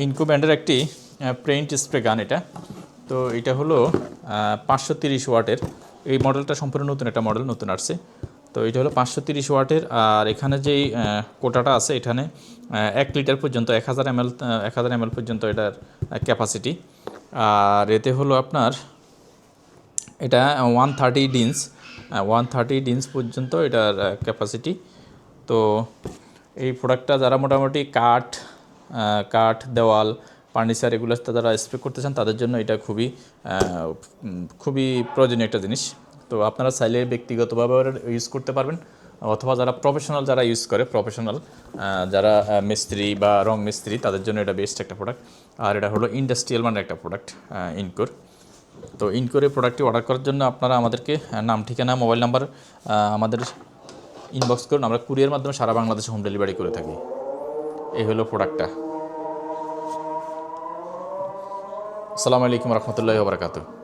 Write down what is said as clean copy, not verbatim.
ইনকো ব্র্যান্ডের একটি paint spray গান এটা। তো এটা হলো 530 ওয়াটের। এই মডেলটা সম্পূর্ণ নতুন একটা মডেল, নতুন আসছে। তো এটা হলো 530 ওয়াটের। আর এখানে যেই কোটাটা আছে, এখানে 1 লিটার পর্যন্ত 1000 ml পর্যন্ত এটার ক্যাপাসিটি। আর এতে হলো আপনার এটা 130 ডিন্স পর্যন্ত এটার ক্যাপাসিটি। তো এই প্রোডাক্টটা যারা মোটামুটি কাঠ দেওয়াল ফার্নিচার এগুলো যারা স্প্রে করতে চান তাদের জন্য এটা খুবই প্রয়োজনীয় একটা জিনিস। তো আপনারা চাইলে ব্যক্তিগতভাবে ইউজ করতে পারবেন, অথবা যারা ইউজ করে যারা মিস্ত্রি বা রং মিস্ত্রি, তাদের জন্য এটা বেস্ট একটা প্রোডাক্ট। আর এটা হলো ইন্ডাস্ট্রিয়াল মানের একটা প্রোডাক্ট, ইনকোর। তো ইনকোর এই প্রোডাক্টটি অর্ডার করার জন্য আপনারা আমাদেরকে নাম, ঠিকানা, মোবাইল নাম্বার আমাদের ইনবক্স করুন। আমরা কুরিয়ার মাধ্যমে সারা বাংলাদেশে হোম ডেলিভারি করে থাকি। এই হলো প্রোডাক্টটা। আসসালামু আলাইকুম রহমতুল্লাহি ওয়া বারাকাতুহু।